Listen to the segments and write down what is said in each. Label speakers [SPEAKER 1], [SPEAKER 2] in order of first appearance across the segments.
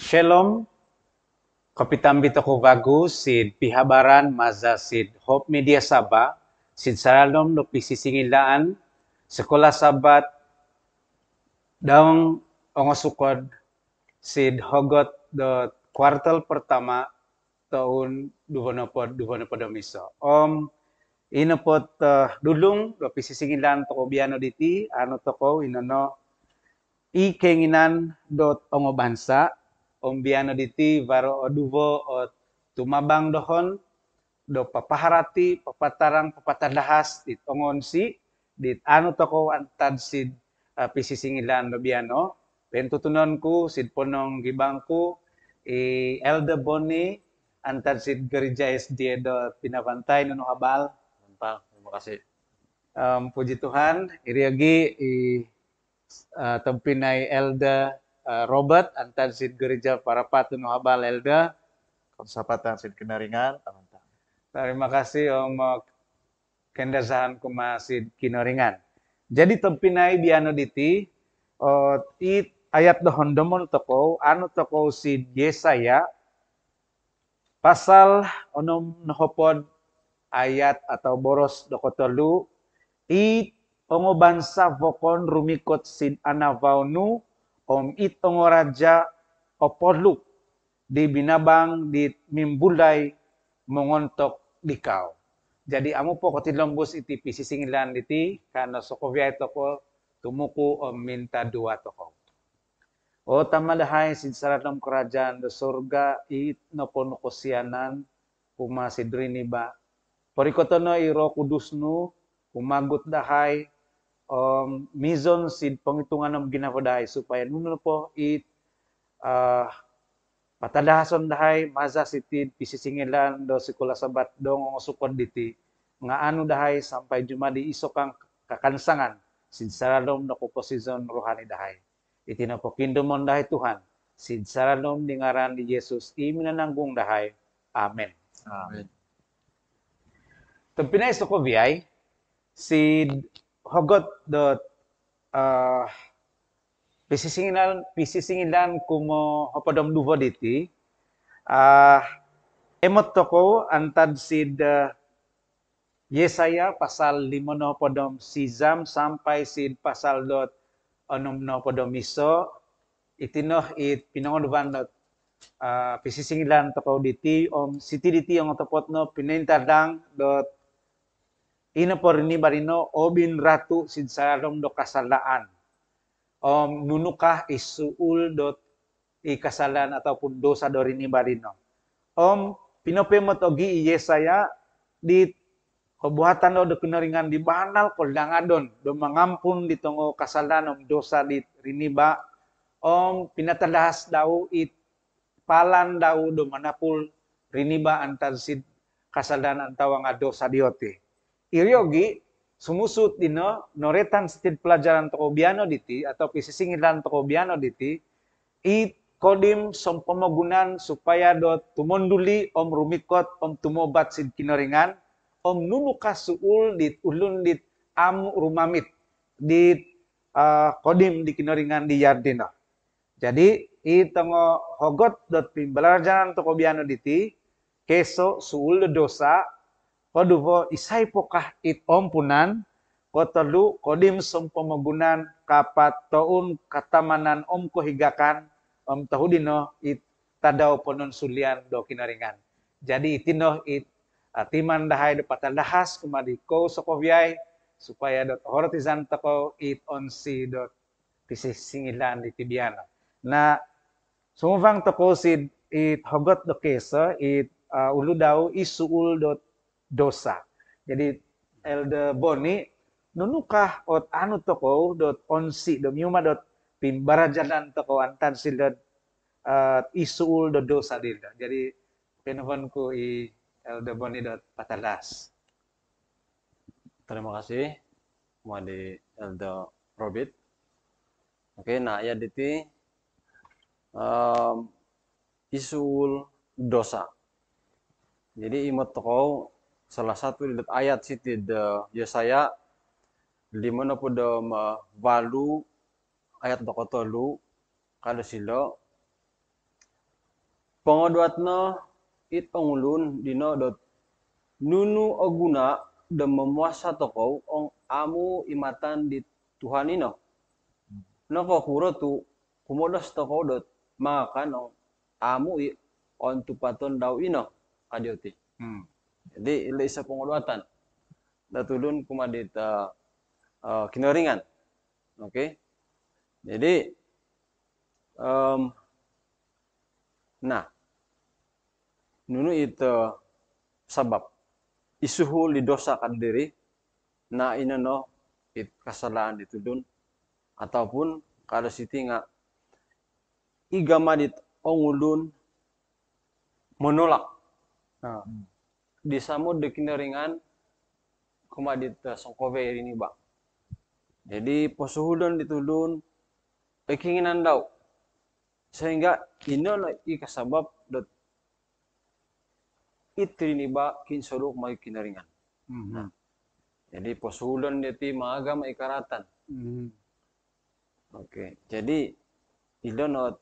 [SPEAKER 1] Shalom, kapitambi ko bago, sid pihabaran, maza sid Hope Media Saba, sid saralom no pisisingilaan, sekolah sabat, daong ongosukod, sid hogot do kuartal pertama tahun 2020 miso. Inapot dulung do pisisingilaan toko biano diti, ano toko inono ikenginan dot ongo bansa, biano diti varo oduvo o tumabang dohon do papaharati papatarang papatadahas dit ongon si dit ano toko antad sid pisisingilan do biano pentutunon ku sid ponong gibangku Elder Boni antad sid gereja SD do pinabantay no habal.
[SPEAKER 2] Mantap, terima kasih.
[SPEAKER 1] Puji Tuhan, iriagi tempinay Elda Robert antad sid gereja para patun habal Elda.
[SPEAKER 2] Konsapatan sid kinaringan, mantap.
[SPEAKER 1] Terima kasih Om kendasahan kumasid kinoringan. Jadi tempinay biano diti it ayat dohon domon toko anu toko sid Yesaya pasal onom nohopod ayat atau boros dokotolu it ongo bansa vokon rumikot sid anavaunu it ongo raja opoluk di binabang di mimbulay mongontok dikaw. Jadi amo po kotilombos iti pisisingilan diti kano sokovya ito ko tumuku o minta dua toko. O tamadahay sid saratom kerajaan do surga it no pono kosianan kuma sidrini ba. Porikotono iro kudusnu umagut dahay mizon sid penghitungan ng ginapadahay supaya nuno po it patadahason dahay maza sitid pisisingilan do sekolah sabat dong sukod diti nga anu dahay sampai juma di isokang kakansangan sid saralom no komposisyon rohani dahay. Itinapokindumon dahay Tuhan sid saralom di ngaran di Yesus iminananggung dahay. Amen.
[SPEAKER 2] Amin.
[SPEAKER 1] Tempinay so ko biyay sid hogot do pisisingilan kumo hopadom duvo diti emot toko antad sid Yesaya pasal 5 no podom sizam sampai sid pasal dot onom no podom iso itinoh it pinangodoban dot pisisingilan toko diti siti diti ang topot no pinintardang dot inapor ni barino obin ratu sid sarong do kasalaan nunukah isuul dot ikasalan ataupun dosa do rini barino. Pinopemot ogi Yesaya di kebuatan do kinaringan di banal kol dangadon do mangampun di tongo kasalan dosa di riniba pinatadahas daw it palan daw do manapul riniba antar sid kasalan antawa nga dosa diote. Iryogi sumusut dino noretan stid pelajaran toko biano diti atau pisisingilan toko biano diti kodim som pemagunan supaya dot tumonduli rumikot tumobat sid kinaringan nunuka suul dit ulun dit rumamit dit kodim di kinaringan di yardina. Jadi itongo hogot dot pembelajaran toko biano diti keso suul dosa koduvo isay pokah it ompunan kotolu kodim som pemagunan kapat taun katamanan kohigakan tahudino it tadaw ponon sulian do kinaringan. Jadi itino it timan dahay do patadahas kumadi ko sokovyay supaya dot hortizan tako it onsi dot pisisingilan di tibiana. Na sumuvang tako sid it hogot do keso it ulu daw isuul dot dosa. Jadi Elder Boni nunukah ot anu toko dot onsi do miuma dot pimbarajanan toko antan sila isuul do dosa dila. Jadi pinahon ko Elder Boni dot patalas.
[SPEAKER 2] Terima kasih Madi Eldo Robert. Oke, nah ya diti isul dosa. Jadi imot toko salah satu ayat siti de Yesaya 5 podom valu ayat toko tolu kada silo Pengoduatna it ongulun dino dot nunu oguna dan memuasa tokoh ong amu imatan di Tuhan ino. Nako kuro tu kumodas tokoh dot makan ong amu i on tupaton dau ino adioti. Jadi ile isa pengoduatan. Datulun kumadita kinoringan. Oke. Jadi nah nunu itu sabab isuhul di dosa kan diri na inano it kesalahan ditudun ataupun kada siti nga igama dit ongulun menolak disamud de kineringan kumadit songkove ini ba. Jadi posuhudon ditudun keinginan daw sehingga ino ikasabab dot itrini ba kinsoruk may kinaringan. Jadi posuhudon diti maaga may karatan. Oke, jadi idon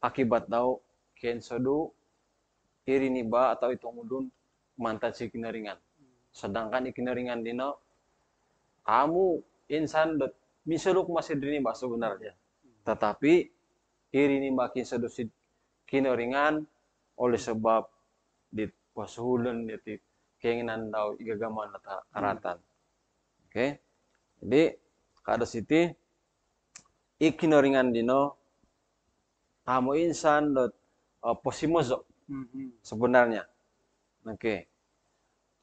[SPEAKER 2] akibat daw kinsodu irini ba atau itong udun mantat si kinaringan. Sedangkan ikinaringan dino kamu insan dot misuruk masih dini ba sebenarnya. Tetapi irini makin sedusit kinaringan oleh sebab di posuhulun di keinginan daw igagaman atau karatan. Oke. Jadi kada siti ikinaringan dino kamu insan dot posimozo sebenarnya. Oke.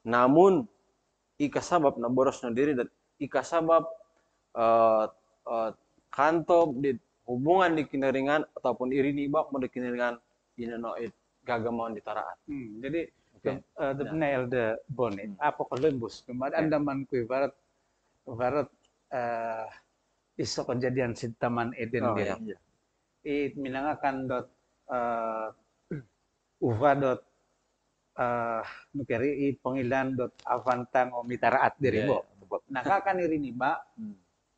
[SPEAKER 2] Namun ikasabab na boros na diri dan ikasabab kanto di hubungan di kinaringan ataupun irini bak mo di kinaringan inano it gagaman di taraat.
[SPEAKER 1] Jadi sebenarnya elde bonit apa Columbus kemarin andaman ku ibarat iso kejadian si Taman Eden dia. It minangakan dot uva dot nukeri i pengilan dot avantang o mitaraat diri mo. Nakakan irini ba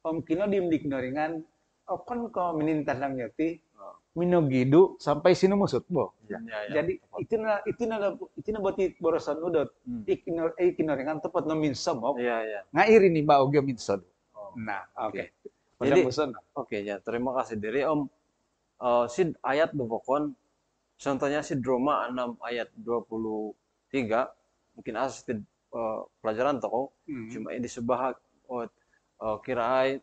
[SPEAKER 1] om kino dim diknoringan kon ko minintan lang yati minogidu sampai sino musut bo. Jadi itu na boti borosan udot ikinoringan tepat no minsom mo. Nga irini ba ogyo minson. Nah, oke.
[SPEAKER 2] Jadi ya terima kasih diri om. Sid ayat bukon contohnya sid Roma 6 ayat 23 mungkin asal pelajaran toko cuma ini sebuah kiraai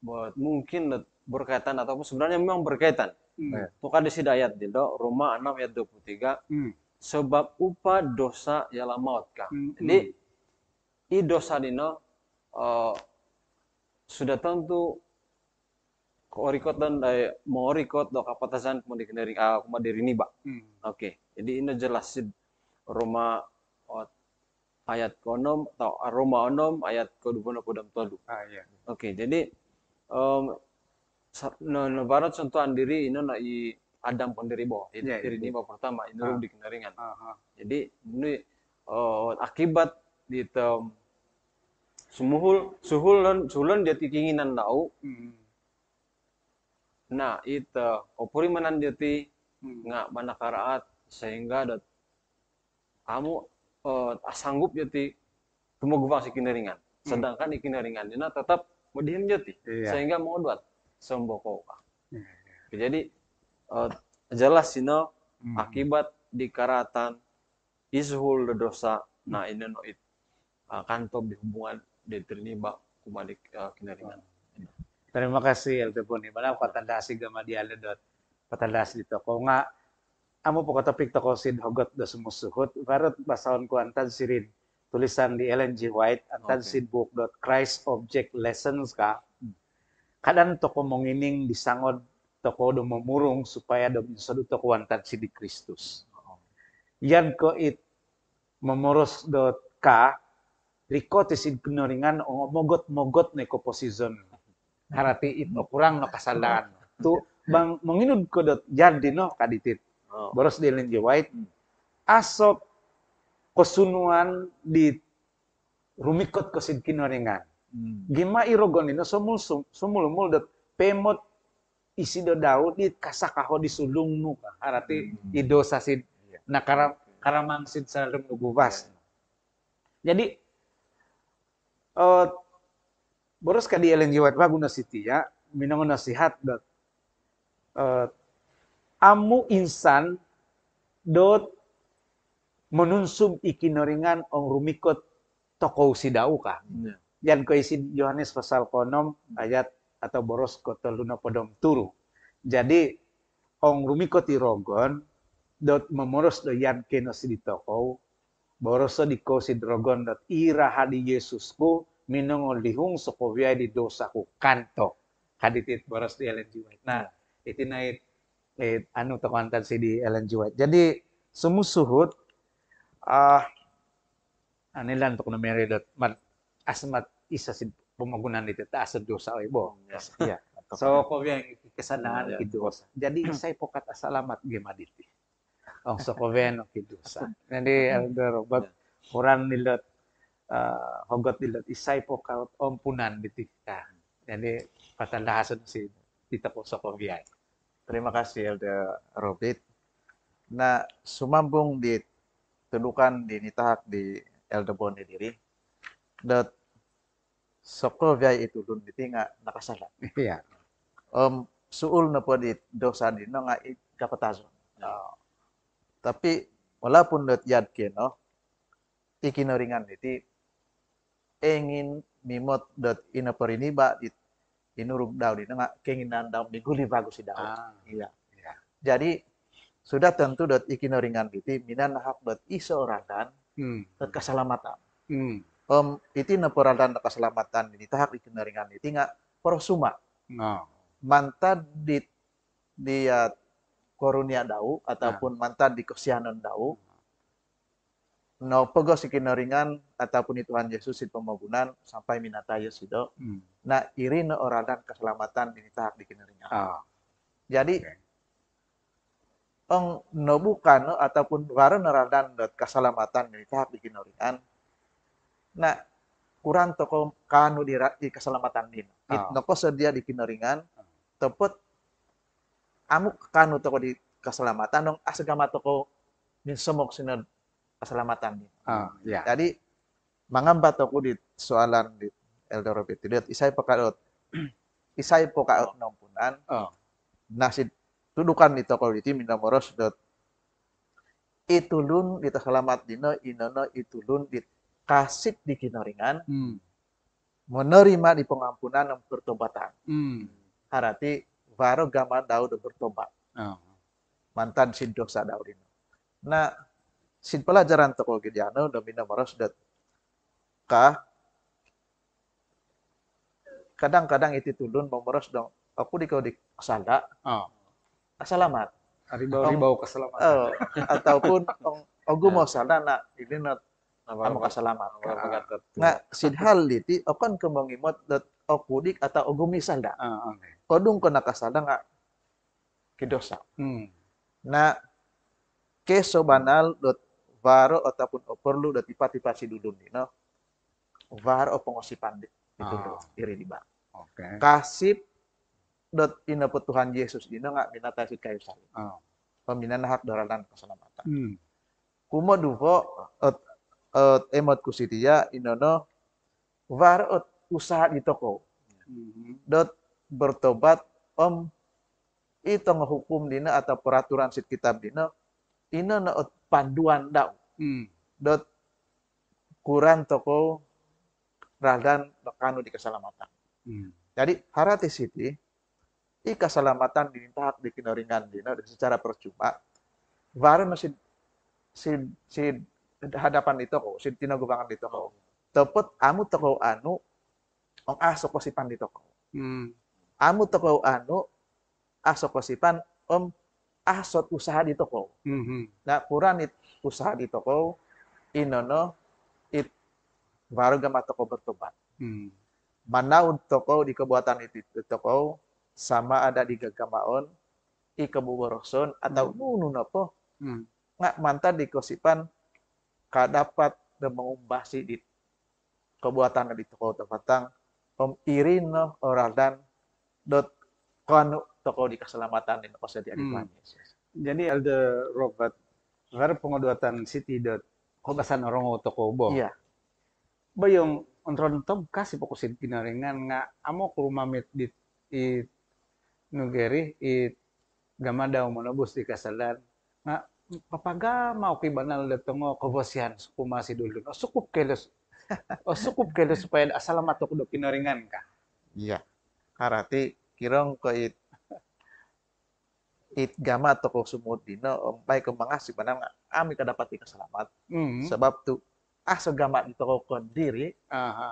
[SPEAKER 2] buat mungkin berkaitan ataupun sebenarnya memang berkaitan. Tukar di sid ayat dido Roma 6 ayat 23 sebab upah dosa ialah maut kah. Jadi i dosa dino sudah tentu korikot dan mau rikot do kapatasan kumadiri ini ba. Oke. Jadi ini jelasin Roma ayat konom atau Roma onom ayat ke-20 tolu. Oke. Jadi barat contohan diri ini na i Adam pendiri bo. Diri ini pertama ini rum di kinaringan. Jadi ini akibat di suhul dia keinginan tahu. Nah, itu opuri manan jati nggak mana karaat sehingga kamu sanggup jati tumugupang si kinaringan. Sedangkan ikinaringan ini tetap modihin jati sehingga mau buat semboko. Jadi jelas ini akibat di karatan ishul dosa. Nah ini no it kantob di hubungan diterima kumadik kinaringan.
[SPEAKER 1] Terima kasih Elde Boni. Mana patandasi gama di aledot patandasi dito. Kung nga amo po katopik toko sid hogot do sumusuhot. Barat basaon ko antad sirin tulisan di Ellen G. White antad sid book dot Christ Object Lessons ka. Kadan toko mongining disangod toko do memurung supaya do minsadu toko antad sid di Kristus. Yan ko it memoros dot ka rikot isid kinoringan o mogot-mogot na ko posisyon. Harati itu kurang no kasalahan. Tu bang menginud ko dot jadi no kaditit. Boros di Ellen G. White. Asok kosunuan di rumikot ko sid kinoringan. Gima irogon ino sumulmul dot pemot isi do Daud di kasakaho di sulung nu arati
[SPEAKER 3] Hmm.
[SPEAKER 1] idosa sid
[SPEAKER 3] Iya.
[SPEAKER 1] na karamang sid salem nu gubas. Jadi boros ka di Ellen G. White guna siti ya minangon nasihat dot amu insan dot menunsub ikinoringan ong rumikot tokoh si dau ka.
[SPEAKER 2] Iya.
[SPEAKER 1] Yan ko isi Yohanes pasal 6 ayat atau boros ko teluna podom turu. Jadi ong rumikot irogon dot memoros do yan keno si ditokow boros so diko si drogon dot ira hadi Yesusku minong lihung sokowiay di dosaku kanto haditit boros di Ellen G. White. Nah, itu naik anu tokantan si di Ellen G. White. Jadi sumusuhut anilan untuk numeri dot asmat isa si pemagunan itu ta asad dosa ibo.
[SPEAKER 3] Iya.
[SPEAKER 1] So ko yang kesadaran
[SPEAKER 2] Iya.
[SPEAKER 1] kidosa. Jadi saya pokat asalamat gemaditi. Ang so ko ven kidosa. Jadi elder Robert Quran nilot hogot nilot isay pokat ompunan ditika. Jadi patalahasan si tita po sa kobiay.
[SPEAKER 3] Terima kasih Elder Robert. Nah, sumambung di tudukan di nitahak di Elder Boni diri. Dat soko biay itu dun ditinga nakasala.
[SPEAKER 1] Iya.
[SPEAKER 3] Suul na po di dosa di no nga kapataso. Tapi walaupun dat yad keno ikinoringan iti engin mimot dat inaporiniba di inurug daw di nga keinginan daw miguli bago si daw. Iya.
[SPEAKER 1] Iya.
[SPEAKER 3] Jadi sudah tentu dat ikinoringan iti minan hak dat iseorangan dat keselamatan. Iti naporadan na keselamatan ini tahak ikinoringan iti nga prosuma.
[SPEAKER 1] No.
[SPEAKER 3] Mantan di korunia daw ataupun mantan di kesianan daw. No pegos ikinoringan ataupun Tuhan Yesus itu pemagunan sampai minatayo sido. Na iri no oradan keselamatan ini tahak di kineringan. Jadi ong no bukan no, ataupun waran oradan dot keselamatan ini tahak di kineringan. Na kurang toko kanu di keselamatan din. Noko sedia di kineringan tepet amuk kanu toko di keselamatan dong asagama toko min semok sinod keselamatan din.
[SPEAKER 1] Iya.
[SPEAKER 3] Jadi mangambat toko di soalan di Elder Robert tidak isay pokaot nompunan nasid tudukan di toko di minamoros dot itulun di selamat dino inono itulun di kasih di kinoringan menerima di pengampunan dan pertobatan. Harati baru gama Daud bertobat. Mantan sin dosa Daud ini. Nah, sin pelajaran toko gidiano domina moros dat kadang-kadang itu tulun memoros dong aku di kesala selamat
[SPEAKER 1] Ribau keselamatan.
[SPEAKER 3] ataupun ogu mau sana nak ini not kamu kasalamat nga sidhal diti okan kemangimot dat okudik atau ogu misalda kodung kena kasada nga kidosa na keso banal dot varo ataupun perlu dot tipa-tipa si dudun no varo pengosipan itu iri di bang.
[SPEAKER 1] Oke.
[SPEAKER 3] Kasip dot inapot Tuhan Yesus dino nga binatasid kayo salib. Paminan hak doralan keselamatan. Kumo duvo emot kusitiya inono var usaha di toko. Dot bertobat itong hukum dina atau peraturan sit kitab dina inono panduan daw. Dot kurang toko radan kanu di keselamatan. Jadi harati siti keselamatan ditahak di kinoringan dina secara percuma var masih si hadapan itu kok si tinagubangan di toko tepet amu toko anu ong aso kosipan di toko amu toko anu aso kosipan asot usaha di toko nah kurang usaha di toko inono it baru gama toko bertobat manaud toko di kebuatan itu toko sama ada di gagamaon ikebuboroson atau nunu nopo nggak mantan di kosipan kadapat dan mengubah si di kebuatan di toko tempatang irino oradan dot kon toko di keselamatan ini pas di Tuhan Yesus.
[SPEAKER 1] Jadi Elder Robert, karena pengodotan City dot kobasan orang toko bo.
[SPEAKER 3] Iya.
[SPEAKER 1] Bayong ontron tom kasih fokusin pinaringan nga amo ke rumah mit di nugeri gamada umonobus di kasalan nga papaga mau kibanal datongo kobosian suku masih dulu. Sukup keles supaya asalamat to kudo pinaringan ka.
[SPEAKER 3] Iya. Karati kirong ko it gama toko sumut dino ompay ko mga si panang ami kadapati kasalamat. Sebab tu aso gama di toko kondiri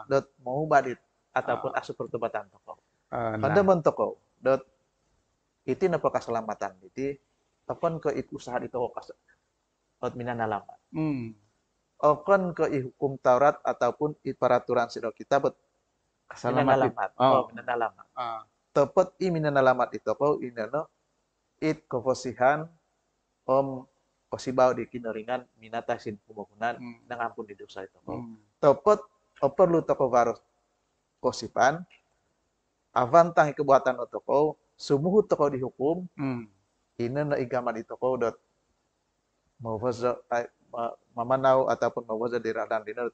[SPEAKER 3] dot mau badit ataupun aso pertobatan toko. Kada mon toko dot iti napa kaselamatan iti tapon ko it usaha di toko kas ot minanalaman. Okon ko hukum Taurat ataupun peraturan siro kita bet minanalamat. Minanalamat. Tepet minanalamat itu ko inano it kofosihan kosibaw di kinaringan minatasin pumukunan nangampun di dosa itu ko. Tepet perlu toko varos kosipan avantang kebuatan itu ko sumuhu toko dihukum inano igaman itu ko dot mau mamanaw ataupun mawaza di radan dino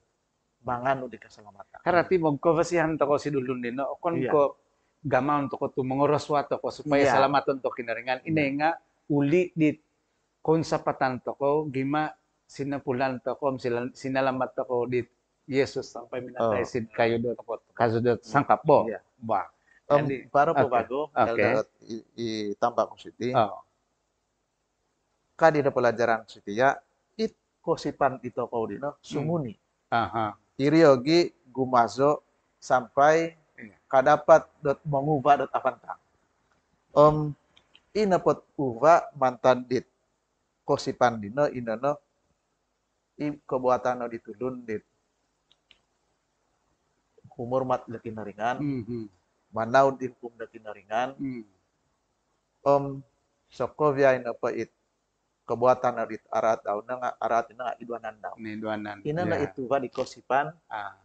[SPEAKER 3] mangan di keselamatan.
[SPEAKER 1] Karena timog kofasihan toko si dulun dino kon ko gamang toko tu mengoros wato ko supaya salamatan to kinaringan ini nga uli di konsapatan toko gima sinapulan toko sinalamat toko di Yesus sampai minatay sid kayo do toko kaso do sangkap bo. Ba.
[SPEAKER 3] Para po bago itambah ko siti. Kadi na pelajaran sitiya kosipan itu kau dino sumuni. Iriogi gumazo sampai kadapat dot mengubah dot avantang. Inapot uva mantan dit kosipan dino inano kebuatan no ditulun dit umur mat lekin ringan. Manaud hukum lekin ringan. Sokovia inapa it kebuatan arit arat daun nga arat ina iduanan daun.
[SPEAKER 1] Iduanan.
[SPEAKER 3] Ina na itu ka di kosipan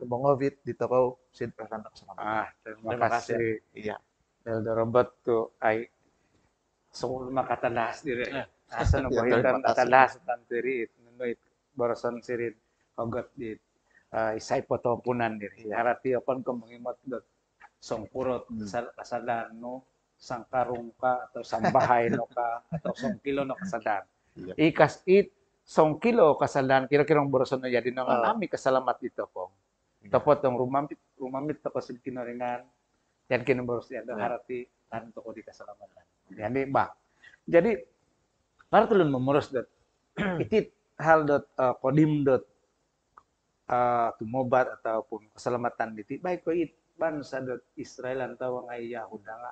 [SPEAKER 3] mongovit di toko sin prasanak sama.
[SPEAKER 1] Terima kasih.
[SPEAKER 3] Iya.
[SPEAKER 1] Elder Robert tu ay sungguh makatalas diri. Asa no bahitan katalas tantiri nuit barasan sirit kagat di isay potopunan diri. Harati akon ko mangimot dot songkurot kasadan no sangkarong ka atau sambahay no ka atau songkilo no kasadan. Ikas songkilo kasalan kira-kirang borosan na yadi na nami kasalamat dito ko. Tapos ang rumamit to kasi kinaringan yan kinuboros yan harati tanto ko di kasalamatan. Yan di ba? Jadi para tulun memoros dat itit hal dot kodim dot tumobat ataupun keselamatan diti baik ko it bansa dot Israel antau ngay Yahuda nga.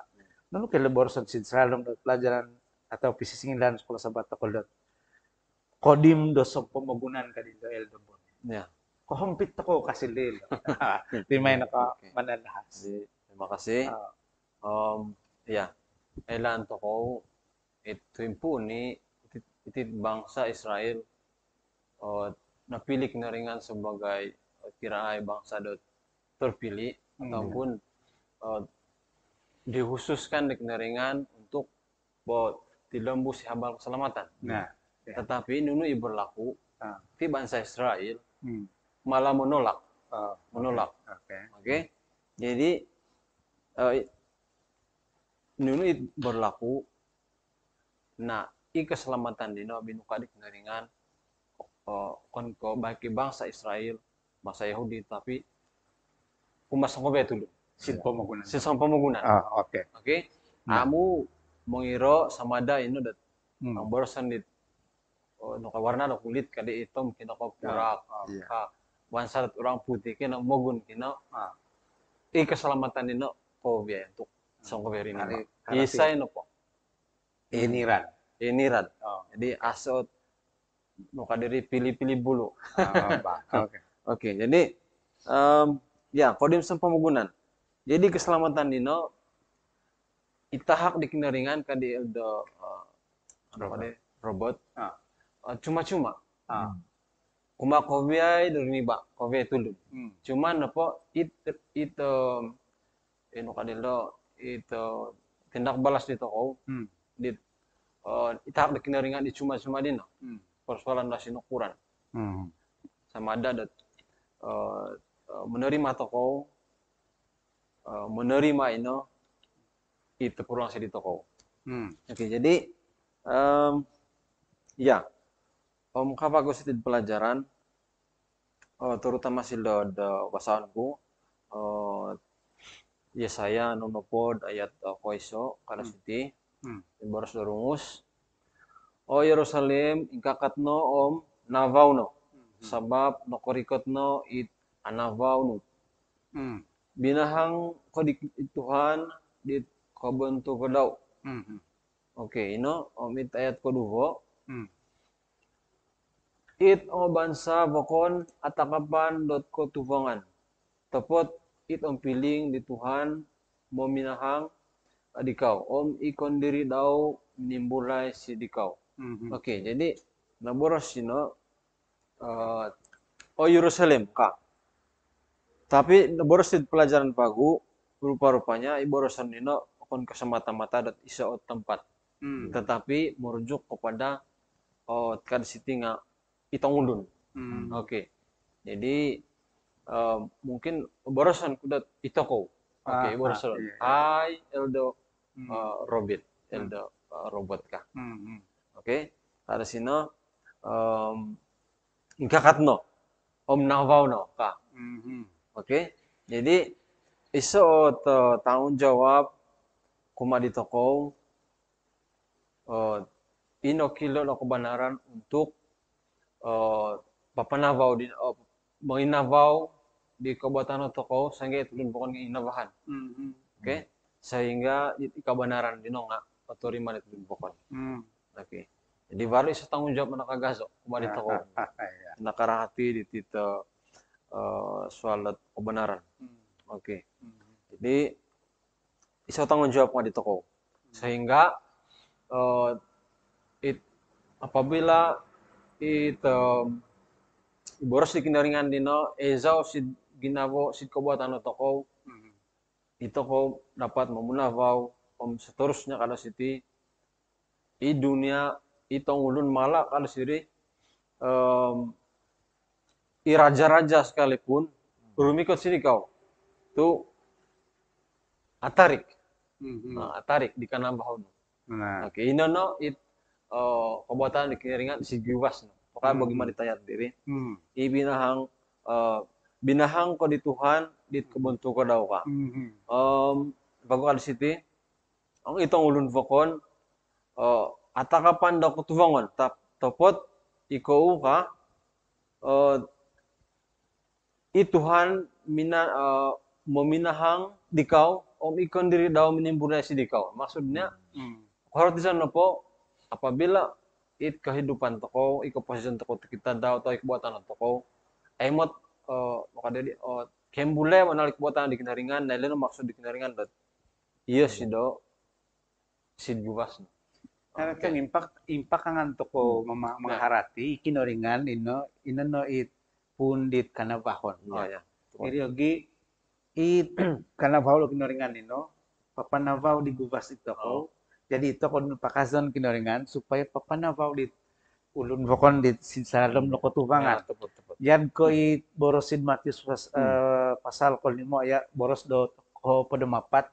[SPEAKER 1] Nanu kay borosan si Israel dot pelajaran atau pisisingilan sekolah sabat takoldot kodim dosong pemagunan ka dito el dobon
[SPEAKER 2] ya
[SPEAKER 1] kohompit ko kasilil timay naka manalahas.
[SPEAKER 2] Terima kasih. Ya elan to ko itu impuni itu bangsa Israel napili kinaringan sebagai kiraay bangsa dot terpilih ataupun dikhususkan di kinaringan untuk buat dilembu si habal keselamatan. Nah, tetapi nunu berlaku di bangsa Israel malah menolak. Oke. Jadi nunu berlaku. Nah, keselamatan dino binuka di kenaringan kon ko bagi bangsa Israel, bangsa Yahudi tapi kumasang ko betul. Sin pemagunan. Oke. Kamu mengiro samada ino dat ang borosan dit no kawarna no kulit kadi itom kino ko purak wansarat orang putih kino mogun kino keselamatan dino ko biya untuk song beri ni isay no po iniran jadi asot no kadiri pilih-pilih bulu. Oke, jadi ya kodim sem pemagunan jadi keselamatan dino itahak di kinaringan kadi eldo robot cuma-cuma kuma kobiay dari ba kobiay tulun cuma napo itu ino kadilo itu tindak balas di toko di itahak di kinaringan di cuma-cuma dino persoalan nasi ukuran sama ada menerima toko menerima itu kurang di toko. Oke, jadi ya kapag ko sa pelajaran terutama sila basahanku Yesaya nunupod ayat koiso kada siti baros darungus o Yerusalem ingkakatno navaw no sabab nokorikot no it anavaw no binahang ko di Tuhan di kabantu ko daw. Okay, it ayat ko duho it bansa bokon atakapan ko tuvangan tapot it piling di Tuhan mo minahang adikaw ikon diri daw menimbulai si dikaw. Okay, jadi naboros Yerusalem ka. Tapi naboros di pelajaran pagu rupa-rupanya iborosan kon kasamata-mata dat isa o tempat. Tetapi merujuk kepada kad siti nga itong ulun. Okay. Jadi mungkin borosan kudat itoko. Okay, borosan. Hai Eldo Robert, Eldo robot ka. Okay. Kada sino ingkakatno navaw no ka. Okay. Jadi iso tanggung jawab kuma ditoko inokilo na kebenaran untuk papanavaw din manginavaw di kabupaten toko sehingga itu bukan inavahan. Okay? Sehingga kebenaran din nga paturima itu bukan. Okay. Jadi baru isa tanggung jawab nakagaso kuma ditoko. Nakarahati di tito soal kebenaran. Okay. Jadi isa tanggung jawab nga ditoko. Sehingga apabila boros di kinaringan dino ezaw sid ginabo sid kabuatan toko ito ko dapat memunavaw seterusnya kada siti dunia itong ulun mala kada siri raja-raja sekalipun rumikot sini kau tu atarik atarik di kanan bahon. Oke, inono kabuatan di kinaringan si giwas no. Pokoknya bagaimana ditayat diri. Ibinahang binahang ko di Tuhan di kebuntu ko daw ka. Bago ka di siti ang itong ulun vokon atakapan daw ko tuvangon tapot ikaw ka Tuhan meminahang dikaw ikon diri daw menimbulai si dikaw. Maksudnya Kahortisan na po, apabila kehidupan toko, posisyon toko kita daw atau ikubuatan toko, emot makadadi kembule manalik buatan di kinaringan, na ilano maksud di kinaringan dat iya si do guwas.
[SPEAKER 1] Karena kan impak ang toko mengharati kinaringan ino no it pundit kana bahon.
[SPEAKER 2] Ya.
[SPEAKER 1] Jadi lagi it kana bahon kinaringan ino papanavaw di guwas ito ko. Jadi ito kon pakazon kinaringan supaya papanavaw di ulun bokon di sinsalom lokotubangan. Yan ko it borosin Matius pasal ko nimo ya boros do ko padamapat.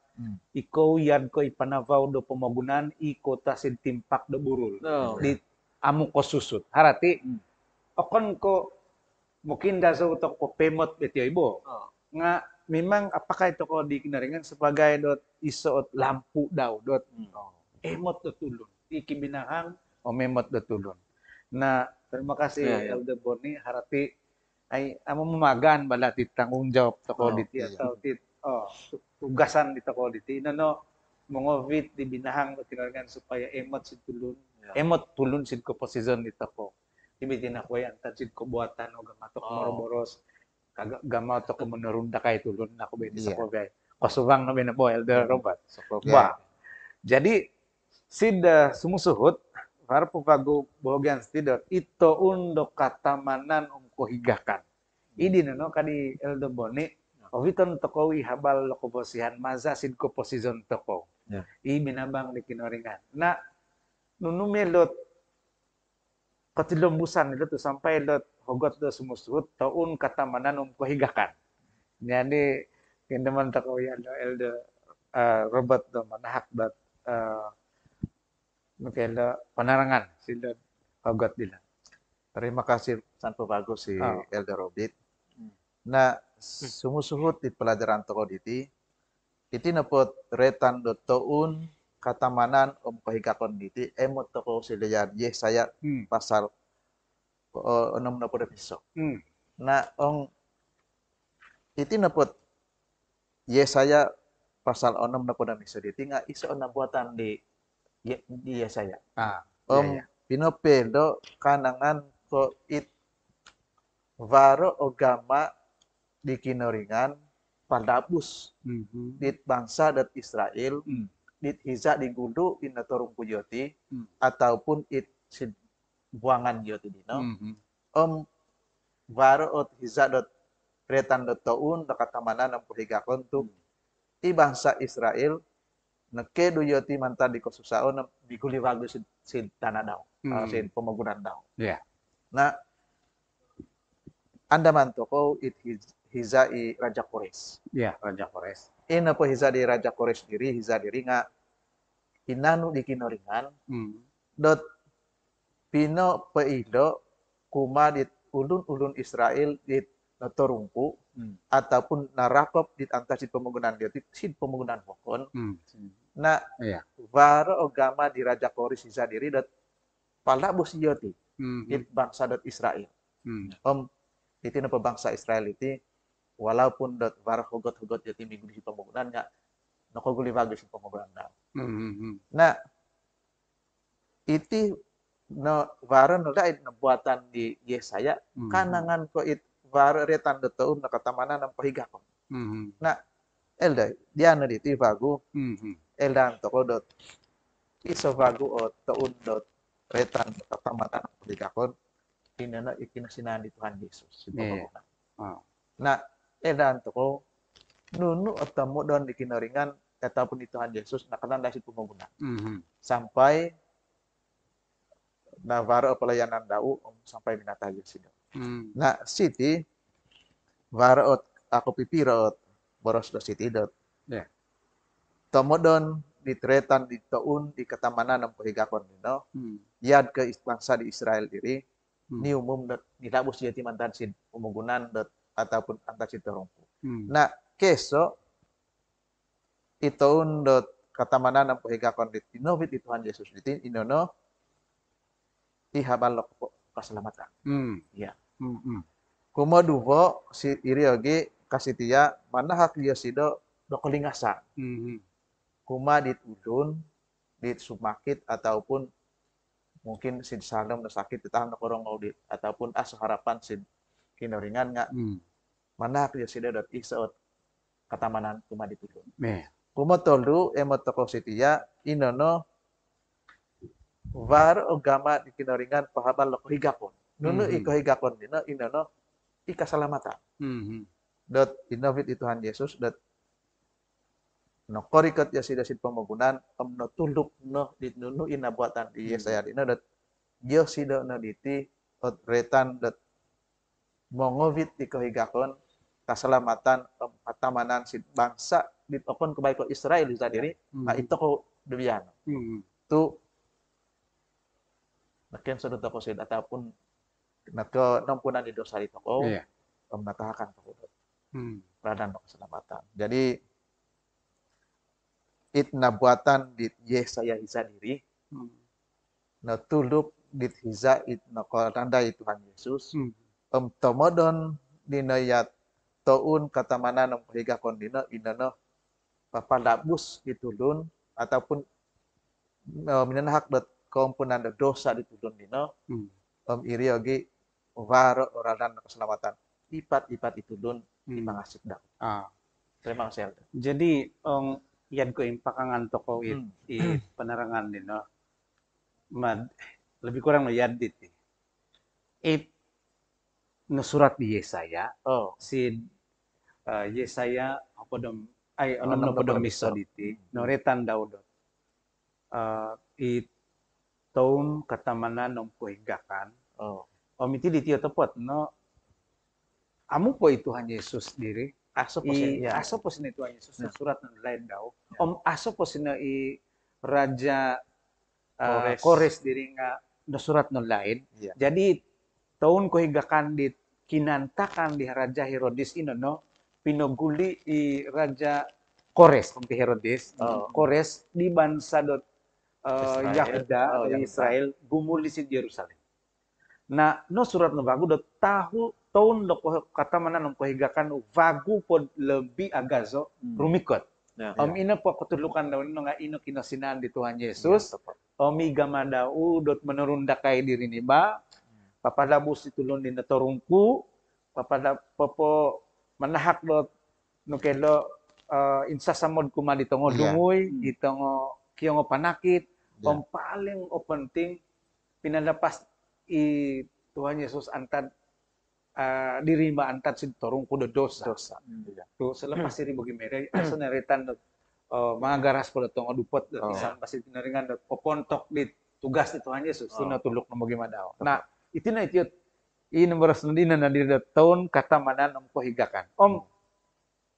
[SPEAKER 1] Ikaw yan ko ipanavaw do pamagunan ikota sin timpak do burul. Di amu ko susut. Harati okon ko mungkin daso to ko pemot beti ibo. Nga memang apakah itu ko di kinaringan sebagai dot isoot lampu daw dot emot do tulun. Ikibinahang o memot do tulun. Nah, terima kasih Elder Boni harati ay amo mamagan bala ti tanggung jawab to ko diti atau tit tugasan dito ko diti no mongovit di binahang do kinaringan supaya emot si tulun. Emot tulun sid ko posisyon dito ko. Ibiti na ko yan sid ko buatan o gamatok moroboros. Gamaw to ko menurunda kay tulun na ko beti sa ko gay. Kasubang no binapo Elder Robert. Ba. Jadi sida sumusuhut para pupago bohogyan stidot ito undok katamanan ko higakan. Idi no kadi Elder Boni oviton tokowi habal lokobosihan maza sid ko posisyon toko.
[SPEAKER 3] Ya.
[SPEAKER 1] I minabang di kinoringan. Na nunu melot katilombusan itu tuh sampai lot hogot do sumusut taun katamanan kahigakan. Jadi kindeman tako ya do elde robot do manahak bat mukelo penerangan sila hogot dila.
[SPEAKER 3] Terima kasih sangat bagus si
[SPEAKER 1] Oh.
[SPEAKER 3] Elder Robit. Nah, sumusuhut di pelajaran toko diti, iti nepot retan do taun katamanan kahigakon diti, emot toko sila Yesaya pasal 60 piso. Nah, iti nepot Yesaya pasal 60 piso diti nga iso na buatan di Yesaya.
[SPEAKER 1] Iya.
[SPEAKER 3] Pinopelo kanangan ko it varo ogama di kinoringan padabus dit bangsa dat Israel dit hiza di gudu in natorong pujoti ataupun it buangan joti dino varo ot hiza dot retan dot taun nakatamanan ang puhigakon tu ti bangsa Israel nake do yoti manta di kosusaon biguli wagu sin tanah daw sin pemagunan daw.
[SPEAKER 1] Iya.
[SPEAKER 3] Nah, anda mantoko it hiza i Raja Kores.
[SPEAKER 1] Iya, Raja Kores.
[SPEAKER 3] Ina po hiza di Raja Kores diri, hiza diri nga inanu di kinoringan dot pino peilo kuma dit ulun-ulun Israel dit natorungku ataupun narakop dit antasid pembangunan dia sin pembangunan pokon. Nah, varo ogama di Raja Kores hiza diri dot palabos yoti dit bangsa dot Israel. Iti na bangsa Israel iti walaupun dot var hugot-hugot yati minggu di pembangunan nga nakoguli bagus di pembangunan na. Nah, iti no var no dait na buatan di Yesaya kanangan ko it var retan dot taun nakatamanan ng pahigakon. Nah, elda diana diti bagu elda antoko dot iso bagu o taun dot retan nakatamanan ng pahigakon. Inana ikinasinan di Tuhan Yesus. Nah, edan ko nunu atau don di kinaringan ataupun di Tuhan Yesus nakatanda si pembangunan. Sampai navaro pelayanan dau sampai binata Yesus. Nah, siti varo aku pipirot boros do siti dot. Tomodon di tretan di taun di ketamanan ng pahigakon dino. Yad ke bangsa di Israel diri. Ni umum nilabos jati mantan sin pembangunan ataupun antar sin terungku. Nah, keso itoun dot katamanan ng pahigakon dit inovit di Tuhan Yesus dit inono ihabalok po keselamatan. Ya. Kumoduvo si iriogi kasitia manahak yosido do kelingasan. Kuma dit udun dit sumakit ataupun mungkin sin salem na sakit ditahan na korong audit ataupun harapan sin kinoringan nga mana kriya sida dot isaot katamanan kuma ditulun. Kumotolu emot toko sitia inono var ogama di kinoringan pahabal lo higakon. Nunu iko higakon dino inono ikasalamatan. Dot inovit Tuhan Yesus dot no korikot ya sida sin pembangunan no tuluk no dit nunu ina buatan di Yesaya dino dot yo sida no diti ot retan dot mongovit di kahigakon keselamatan patamanan si bangsa dit okon kebaikan Israel di diri nah itu ko demian tu makin sudah toko sid ataupun nako nampunan di dosa di toko natahakan toko dot radan keselamatan. Jadi it na buatan dit Yesaya hisa diri na tuluk dit hiza it na tanda Tuhan Yesus tomodon dinayat taun katamanan ng pahigakon dino inano papalabus ditulun ataupun minanahak dot komponan dosa ditulun dino iriogi varo oradan keselamatan ipat itulun ipangasip daw. Terima kasih.
[SPEAKER 1] Jadi yan ko impakangan to ko it penerangan din no. Lebih kurang no yan dit. It no surat di Yesaya. Si Yesaya apa dom ay
[SPEAKER 3] Onom
[SPEAKER 1] onom
[SPEAKER 3] no
[SPEAKER 1] no podo
[SPEAKER 3] miso.
[SPEAKER 1] miso diti noretan daw dot it taon katamanan ng kuhigakan
[SPEAKER 3] Oh.
[SPEAKER 1] omiti diti tepot no amu po Tuhan Yesus diri
[SPEAKER 3] Aso po siya.
[SPEAKER 1] aso po sini Tuhan Yesus
[SPEAKER 3] Ya.
[SPEAKER 1] surat ng lain daw
[SPEAKER 3] Ya.
[SPEAKER 1] aso po sina raja
[SPEAKER 3] Kores.
[SPEAKER 1] Kores diri nga nasurat no lain
[SPEAKER 3] Ya.
[SPEAKER 1] jadi taon kuhigakan di kinantakan di Raja Herodes ino no pinaguli Raja Kores kung Herodes
[SPEAKER 3] Oh.
[SPEAKER 1] Kores di bansa dot
[SPEAKER 3] Israel.
[SPEAKER 1] Yahuda
[SPEAKER 3] Oh,
[SPEAKER 1] atau
[SPEAKER 3] Yahuda.
[SPEAKER 1] Israel gumuli si Jerusalem. Nah, no surat no bago dot tahun do kata mana no kuhigakan vagu pod lebih agazo rumikot.
[SPEAKER 2] Ya.
[SPEAKER 1] Ino po ketulukan daw ino nga ino kinasinan di Tuhan Yesus. Omi gamadau dot menurunda kay diri ni ba papadabus itulon din na torungku papo manahak dot no kelo insasamod kuma ditongo dungoy ditongo kiyongo panakit paling penting pinalapas Tuhan Yesus antad diri ba antad si torungku do dosa. Tu selepas diri bagi mere asa neretan mga garas po tongo dupot isang pasit naringan popontok di tugas di Tuhan Yesus tuna tulok no bagaimana. Nah, itu na itiot nomor sendiri na diri tahun kata mana ng kuhigakan.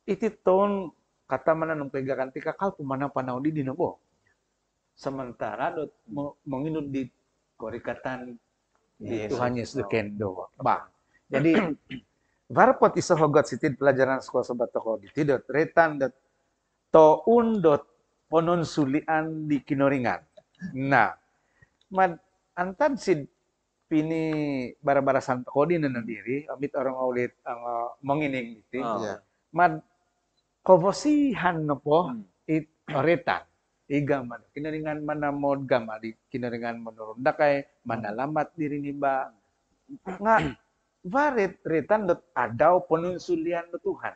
[SPEAKER 1] Iti tahun kata mana ng kuhigakan tika kal pumana panahon di dinobo. Sementara dot menginut di korikatan di Tuhan Yesus kendo. Ba. Jadi varpot iso hogot sitid pelajaran sekolah sobat toko di tidot retan dot toun dot ponon sulian di kinoringan. Nah, antad sid pini bara-barasan kodi na diri amit orang ulit ang mangining iti mad kovosihan no po it oretan igaman kinaringan manamod gama di kinaringan menurunda kay manalamat diri ni ba nga varet retan dot adaw penunsulian no Tuhan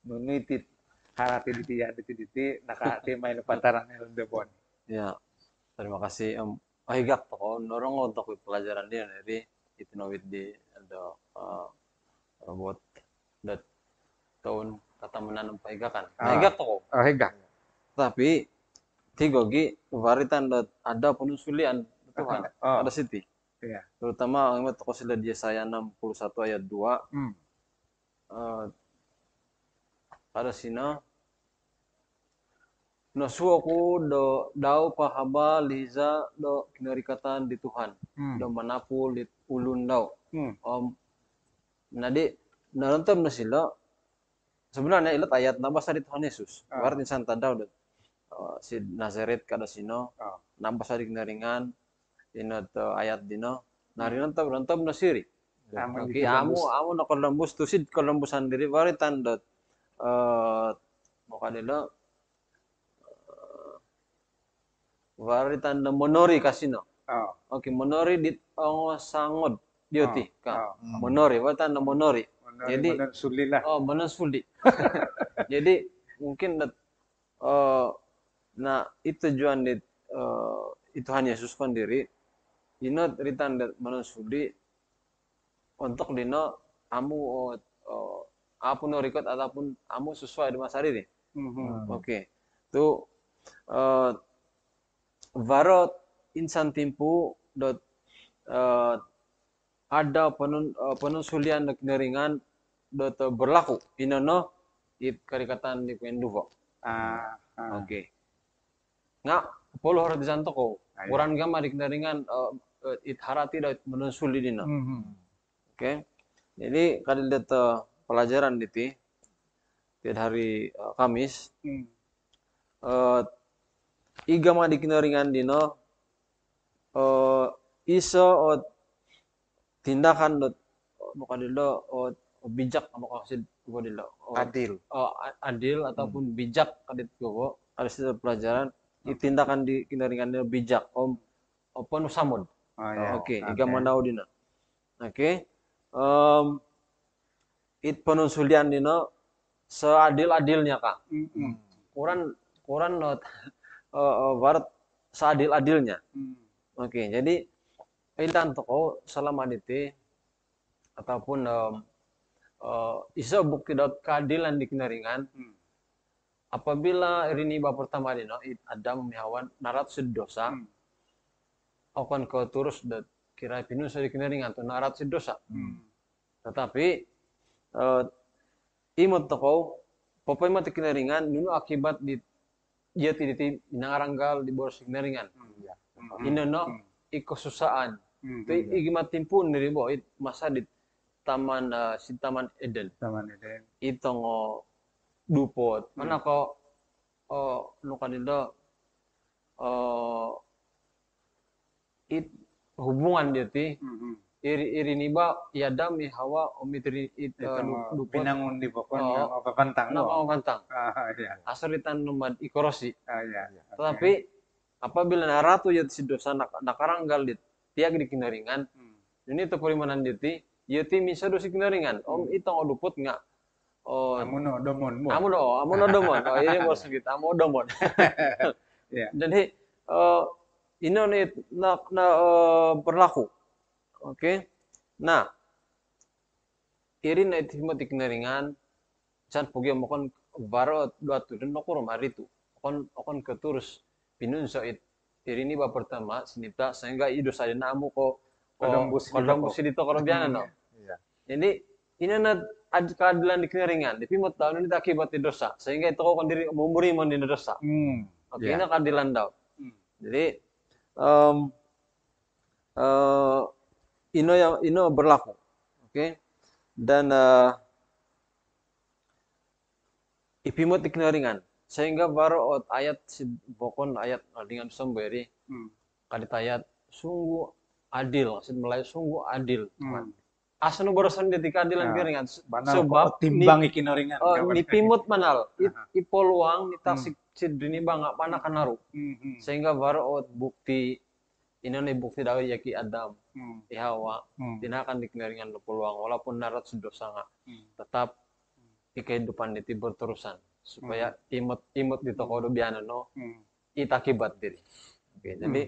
[SPEAKER 1] nunitit harati diti nakati may napataran ng debon.
[SPEAKER 2] Ya, terima kasih higak to norong untuk pelajaran dia dari itinawid di ada robot dat tahun katamanan ng pahigakan. Higak to.
[SPEAKER 1] Higak.
[SPEAKER 2] Tapi tigogi varitan dat ada penunsulian Tuhan ada siti.
[SPEAKER 1] Iya.
[SPEAKER 2] Terutama ang ito ko sila di Yesaya 61 ayat 2. Ada sina nasuo ko do daw pahaba liza do kinarikatan di Tuhan do manapul di ulun daw nadi narontom na sila sebenarnya ilat ayat nabasa di Tuhan Yesus wartin santa daw do si Nazaret kada sino nabasa di kinaringan inat ayat dino narinontom na siri okay amu na Columbus tu sid Columbusan diri waritan dot mukadila waritan na monori kasino. Okay, monori dit sangod dioti ka. Monori waritan na monori. Jadi
[SPEAKER 1] suli lah.
[SPEAKER 2] Suli. Jadi mungkin na itu tujuan dit Tuhan Yesus sendiri inot ritan dat suli untuk dino amu apun norikot ataupun amu sesuai dengan masa ini. Oke. Tu varot insan timpu dot ada penunsulian kinaringan dot berlaku inono it karikatan di penduvo. Oke. Nga polo harus disanto ko. Kurang gama di kinaringan it harati dot menusuli dino. Oke. Jadi kadil dat pelajaran diti tiap hari Kamis igama di kinaringan dino iso tindakan dot mukadilo bijak mukasih mukadilo adil ataupun bijak kadit gowo ada satu pelajaran tindakan di kinaringan dino bijak opon samud. Oke, igama daw dino. Oke. It penunsulian dino seadil-adilnya kak. Kuran not barat seadil-adilnya. Oke, jadi intan toko selama dite ataupun iso bukti dot keadilan di kinaringan apabila rini ba pertama dino Adam ni Hawa narat sedosa akan kau terus dat kira pinun sa dikinaringan to narat sedosa. Tetapi imot toko popoy mati kinaringan nuno akibat di dia tidak nangaranggal di boros kinaringan. Inono ikosusaan. Tu igimat timpun dari bo masa di taman si taman Eden.
[SPEAKER 1] Taman Eden.
[SPEAKER 2] Itong dupot. Mana ko no kanila it hubungan dia ti iri ni ba Adam ni Hawa omitri
[SPEAKER 1] Itu pinangun di pokon nga mapapantang
[SPEAKER 2] na
[SPEAKER 1] mo.
[SPEAKER 2] kantang.
[SPEAKER 1] Iya.
[SPEAKER 2] Asaritan numad ikorosi.
[SPEAKER 1] Iya.
[SPEAKER 2] Tetapi apabila naratu ya si dosa nakaranggal dit tiag di kinaringan ini to purimanan diti yati misa dosi kinaringan itong odupot nga
[SPEAKER 1] Amuno domon mo.
[SPEAKER 2] amuno domon ini bos kita amo domon.
[SPEAKER 1] Iya.
[SPEAKER 2] Jadi ini na berlaku. Oke. Nah, iri na itimot kinaringan san pugi mo kon baro dua turun no kurum hari itu. Okon keturus pinun so iri ni ba pertama sinita sehingga ido saya namu ko kodong dito korombiana no.
[SPEAKER 3] Iya.
[SPEAKER 2] Jadi ini na keadilan di kinaringan. Tapi mo tahu ini akibat di dosa sehingga itu ko diri mumuri mo di dosa. Oke, ini keadilan daw. Jadi ino berlaku. Oke. Dan ipimot di kinaringan sehingga baru ayat si bokon ayat dengan semberi kadit sungguh adil maksud Melayu sungguh adil asal borosan di keadilan kinaringan sebab
[SPEAKER 1] timbang ikinaringan
[SPEAKER 2] ni pimot manal ipoluang ni taksik sidini bangga panakanaru sehingga baru bukti ini nih bukti dawi yaki Adam Hawa tinakan di kinaringan peluang walaupun narat sedosa nggak tetap di kehidupan itu berterusan supaya imut di toko biana no itakibat diri. Oke, jadi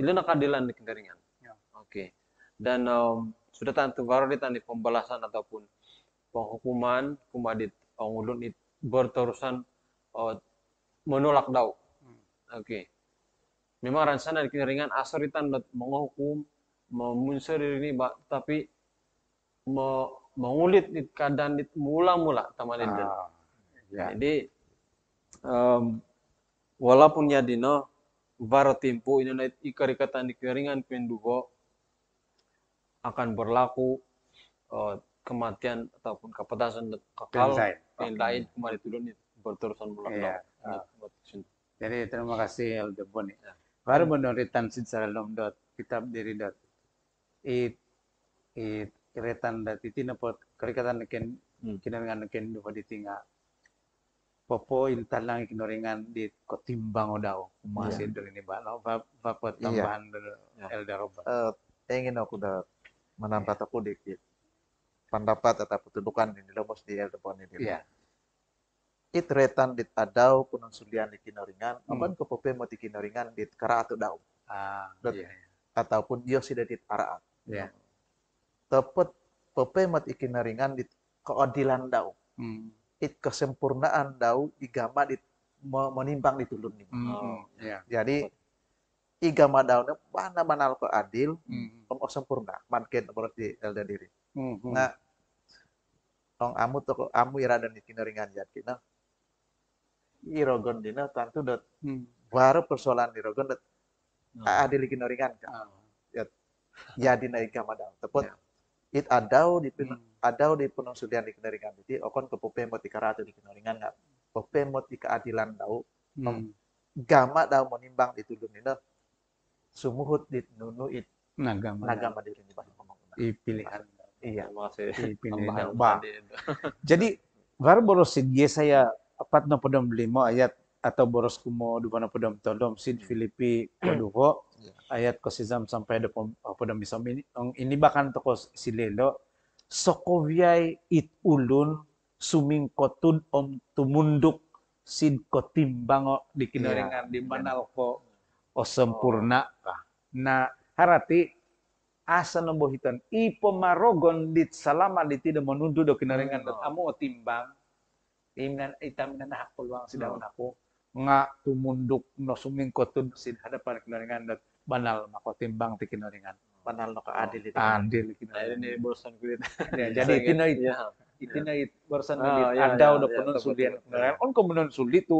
[SPEAKER 2] ini keadilan di kinaringan. Oke. Dan sudah tentu baru ditandi pembalasan ataupun penghukuman kumadit ngulun it berterusan menolak dau. Oke. Memang rancana di kinaringan asoritan menghukum memunsur ini tapi mengulit di keadaan mula-mula taman Eden. Jadi walaupun ya dino baro timpu ini ikarikatan di kinaringan pendugo akan berlaku kematian ataupun kepetasan kekal yang lain kemarin turun berterusan bulan
[SPEAKER 1] Jadi terima kasih Elder Boni. Baru menuritan secara lomdot kitab diri dot it keretan dat itu napot kerikatan neken kinaringan neken dupa ditinga popo intalang kinoringan di kotimbang odaw masih dari ini balo bapak tambahan Elder Robert.
[SPEAKER 3] Ingin aku dah menambah aku dikit pendapat atau kedudukan ini lomos di Elder Boni ini.
[SPEAKER 1] Iya.
[SPEAKER 3] It retan dit adau kunang sulian di kinoringan, aman ke pope mati kinoringan dit kara atau dau. Ataupun dia sudah dit araat.
[SPEAKER 1] Iya.
[SPEAKER 3] Tepat pope mati kinoringan dit keadilan dau. It kesempurnaan dau igama dit menimbang ditulun nih. Jadi igama dau mana manal ke adil, sempurna. Manken berarti elda diri. Nah, tong amu toko amu irada di kinoringan yakin. Irogon dina tentu dat baru persoalan irogon dat adil kinoringan kan. Ya dina igama dau. Tepat it adau di penung sulian di kinoringan itu okon ke pope mot ikaratu di kinoringan nggak pope mot keadilan dau gama dau menimbang ditulun dina sumuhut dit nunu it nagama diri di bahasa pembangunan
[SPEAKER 1] pilihan
[SPEAKER 2] pilihan
[SPEAKER 1] jadi baru boros dia saya 45 ayat atau boros kumo 26 tolong sid Filipi kedua ayat kesizam sampai ada podom misam ini bahkan toko silelo sokoviai it ulun suming kotun tumunduk sid kotimbang di kinaringan di manal ko sempurna na harati asa nombohitan ipo marogon dit salama di tidak menundu do kinaringan amo timbang Itam minanahak peluang sidaon ako nga tumundok no sumingkotun sid hadapan kinaringan dat banal mako timbang ti kinaringan.
[SPEAKER 3] Panal no kaadil itu.
[SPEAKER 1] Adil
[SPEAKER 2] Ay,
[SPEAKER 1] kinaringan.
[SPEAKER 2] ini bosan ko dito.
[SPEAKER 1] Jadi
[SPEAKER 2] Ya.
[SPEAKER 1] itinay borsan na
[SPEAKER 2] Ah,
[SPEAKER 1] dit
[SPEAKER 2] ya,
[SPEAKER 1] adaw
[SPEAKER 2] ya,
[SPEAKER 1] na
[SPEAKER 2] ya,
[SPEAKER 1] punon
[SPEAKER 2] tepat,
[SPEAKER 1] sulian
[SPEAKER 2] tepat.
[SPEAKER 1] kinaringan. On ko munon sulit tu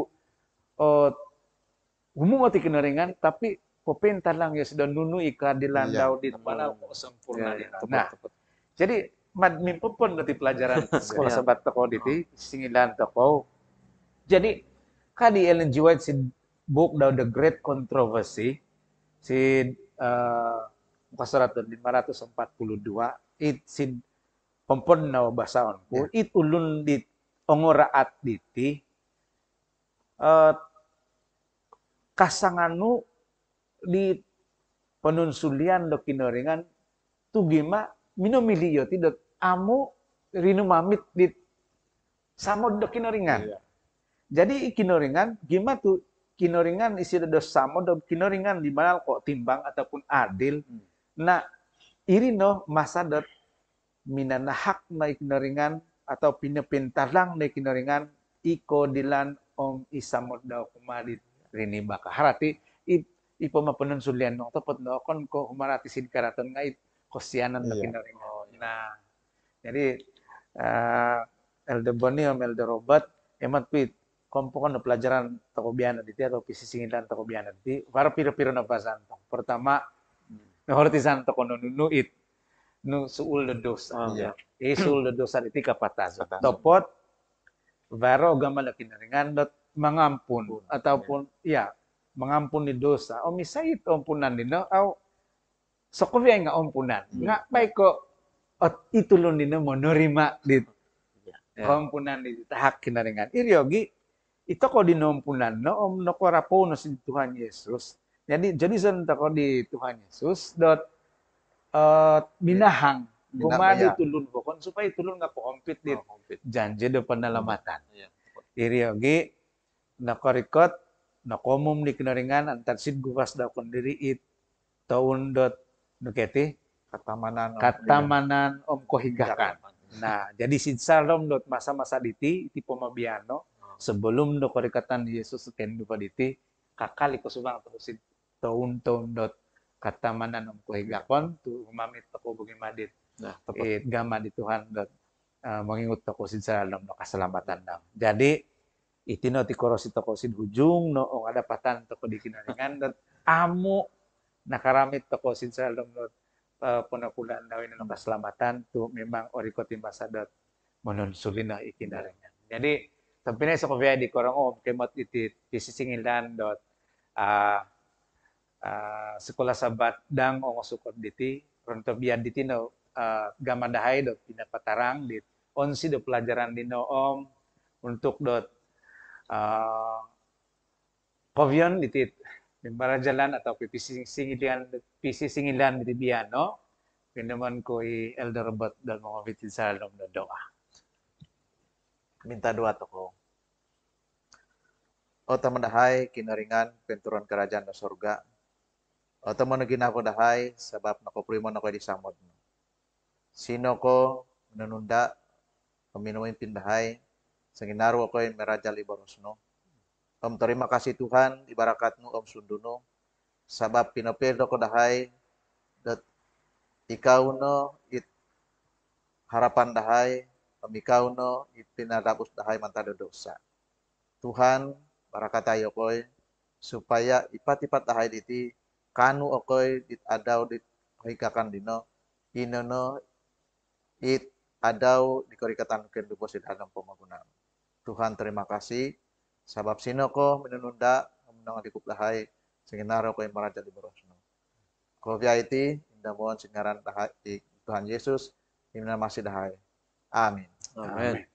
[SPEAKER 1] humungo ti kinaringan tapi popenta lang yes don nunu ikadilan
[SPEAKER 3] Iya,
[SPEAKER 1] daw dit banal ko sempurna
[SPEAKER 2] Ya,
[SPEAKER 1] dit.
[SPEAKER 2] tepat,
[SPEAKER 1] Nah,
[SPEAKER 2] tepat.
[SPEAKER 1] jadi mimpupon na ti pelajaran sekolah
[SPEAKER 2] Iya.
[SPEAKER 1] sabat toko diti singilan toko. Jadi kadi Ellen G. White si book daw The Great Controversy si mukasarat 542 it si pompon na basaon ko it ulun dit ongoraat diti kasanganu di penunsulian do kinoringan tugima minomiliyo ti dot amu rinumamit di samod do kinoringan.
[SPEAKER 2] Iya.
[SPEAKER 1] Jadi kinoringan gima tu kinoringan isi do samod do kinoringan di mana kok timbang ataupun adil. Nah, iri no masa dot minanahak na kinoringan atau pinepintalang na kinoringan iko dilan om isamod daw kumadit rini baka harati ipo mapenunsulian no tepot no kon ko humarati sid karaton nga kosianan na
[SPEAKER 3] Iya.
[SPEAKER 1] kinoringan. Nah, jadi Elder Boni om Elder Robert emat pit kompokan na pelajaran toko biana diti atau pisisingilan toko biana diti para piro-piro na pasantang. Pertama, nahortisan toko nunu it nu suul de dosa.
[SPEAKER 2] Iya.
[SPEAKER 1] Suul de dosa diti kapatazo. Topot baro gamal na kinaringan dot mangampun ataupun ya mengampun di dosa. O misait ompunan dino au sokovya nga ompunan. Nga baik ko itulon dino mo norima dit
[SPEAKER 2] Ya.
[SPEAKER 1] kompunan di tahak kinaringan. Iryogi ito ko dinompunan no om no korapo no si Tuhan Yesus. Jadi zon ko di Tuhan Yesus dot minahang gumadi
[SPEAKER 3] ya.
[SPEAKER 1] tulun ko kon supaya tulun nga ko kompit dit janji do panalamatan.
[SPEAKER 2] Iya, tepat.
[SPEAKER 1] Iryogi nakorikot nakomum di kinaringan antar sid guwas daw kon diri it taun dot nuketi katamanan om kohigakan. Nah, jadi sid salom dot masa-masa diti iti pamabiano sebelum do korikatan Yesus ken dupa diti kakali ko subang to sid taun-taun dot katamanan om kohigakon tu mamit ko bugi madit.
[SPEAKER 2] Nah, tepat.
[SPEAKER 1] Gama di Tuhan dot mangingut ko sid salom no kaselamatan daw. Jadi itino ti korosi toko sid hujung no ong adapatan toko di kinaringan dot amu nakaramit toko sid salom dot penakulan daw ino keselamatan tu memang oriko timbasadot menunsulina ikinaringan. Jadi tampinay sa kobya di korang om kemot iti pisisingilan dot sekolah sabat dang ong sukot diti ronto biad diti no gamadahay dot pinapatarang dit onsi do pelajaran dino om untuk dot kovyon diti jalan atau pisisingilan di biano pinaman ko Elder Robert dan mga bitin sa dalam doa.
[SPEAKER 3] Minta doa toko. O tamadahay kinaringan penturon kerajaan da surga. O tamon ginako dahay sebab nakoprimo nako di samod. Sino ko menunda peminuin pindahay sanginaru ako yung meraja liborosno. Om terima kasih Tuhan ibarakatmu om sunduno sabab pinapirdo ko dahay dat ikaw no it harapan dahay ikaw no it pinadapos dahay mantado dosa. Tuhan barakatayo koy supaya ipat-ipat dahay diti kanu okoy dit adaw dit hikakan dino inono it adaw dikorikatan ken dupo sidhanang pamagunan. Tuhan terima kasih sabab sino ko minununda menang dikup dahay singinaro ko yung maraja di borosno. Ko iti indamuan singaran dahay Tuhan Yesus imna masih dahay. Amin.
[SPEAKER 2] Amin.